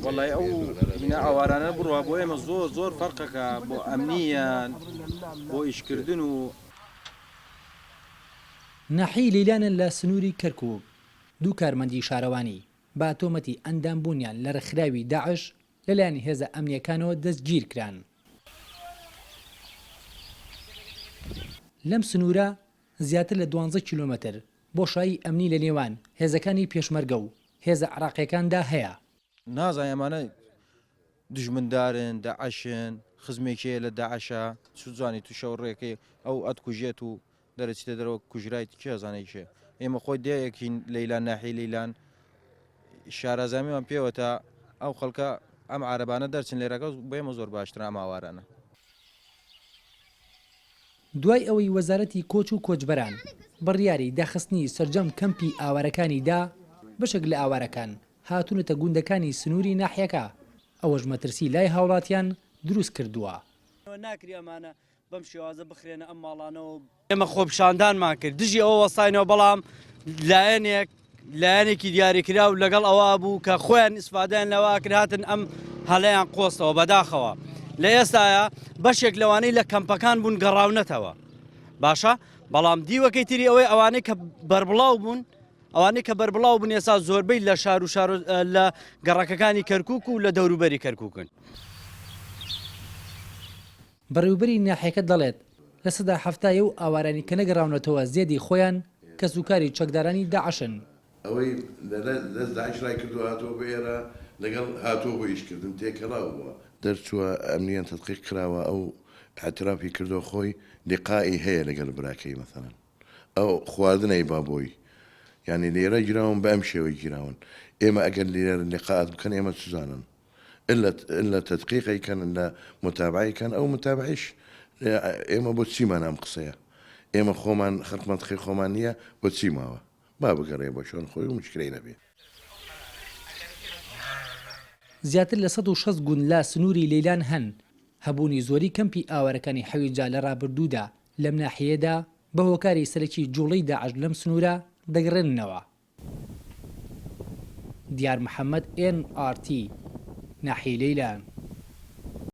والله ئەو هینە ئەوارانە بڕوە بۆ ئێمە زۆر فەرقەکە بۆ ئەمنیان بۆ ئیشکردن و ناحی لەیلانە لە سنووری کەرکووک دوو کارمەندی شارەوانی با تۆمەتی ئەندامبوونیان لە ڕێکخراوی داعش لەلایەن هێزە ئەمنیەکانەوە دەستگیر کران. لەم سنوورە زیاتر لە 12 کیلۆمەتر بۆشایی ئەمنی لە نێوان هێزەکانی پێشمەرگە و هێزە عراقیەکاندا هەیە. نازانێ ئەمانە دژمندارن داعشن خزمێکێ لە داعشە سوزانی تو شەو ڕێکەی ئەو ئەتکوژێت و دەرەچێتە دەرەوە کوژرای کێزانێکێ ئێمە خۆی دەیەکین لەیلان ناحی لەیلان شارەزامیمان پێوەتە ئەو خەڵکە ئەم عارەبانە دەرچن لێرەکە بێمە زۆر باشتر ئەم ئاوارانە. دوای ئەوەی وەزارەتی کۆچ و کۆچبەران بڕیاری داخستنی سەرجەم کەمپی ئاوارەکانی دا بەشێک لە ئاوارەکان هاتوونەتە گوندەکانی سنووری ناحیەکە ئەوەش مەترسی لای هاوڵاتیان دروست کردووە. ناکری ئەمانە بەم شێوازە بخرێنە ئەم ماڵانەوە ئێمە خۆپشاندانمان کرد دژی ئەوە وەستاینەوە بەڵام لایەنێکی دیاریکرا و لەگەڵ ئەوە بوو کە خۆیان ئیسفادەیان لەوە کرد هاتن ئەم هەڵەیان قۆستەوە بەداخەوە لە ئێستاە بەشێک لەوانەی لە کەمپەکان بوون گەڕاونەتەوە باشە بەڵام دیوەکەی تری ئەوەی ئەوانەی کە بەربڵاو بوون ئەوانەی کە بەربڵاو بوون ئێستا زۆربەی لە شار و لە گەڕەکەکانی کەرکووک و لە دەوروبەری کەرکووکن. بەڕێوەبەری ناحیەکە دەڵێت لە سەدا هەفتایە و ئاوارانی کە نەگەڕاونەتەوە زێدی خۆیان کە سوکاری چەکدارانی داعشن. ئەوەی دەست داعشرای کردو هاتۆ بە ئێرە لەگەڵ هاتۆ بۆ ئیشکردن تێکەڵاوە دەرچووە ئەمنیان تەدقیق کراوە ئەو اعترافی کردو خۆی لقائی هەیە لەگەڵ براکەی مەثەڵەن ئەو خواردنەی بابۆی یعنی لێرە گیراون بە ئەم شێوەی گیراون ئێمە ئەگەر لێرە لقاءات بکەن ئێمە سوزانن إلا تدقيقي كان إلا متابعي كان أو متابعيش إما بوتسيما نام قصية إما خومان خلق منطقي خومانية بوتسيما بابا قريبا شون خوي ومشكلين بيه زیاتر لە 160 گوند لا سنووری لەیلان هەن هەبوونی زۆری کەمپی ئاوارەکانی حەویجا لە ڕابردوودا لەم ناحیەدا بە هۆکاری سەرەکی جوڵەی داعش لەم سنوورە دەگەڕێننەوە. دیار محەممەد NRT ناحیە لەیلان.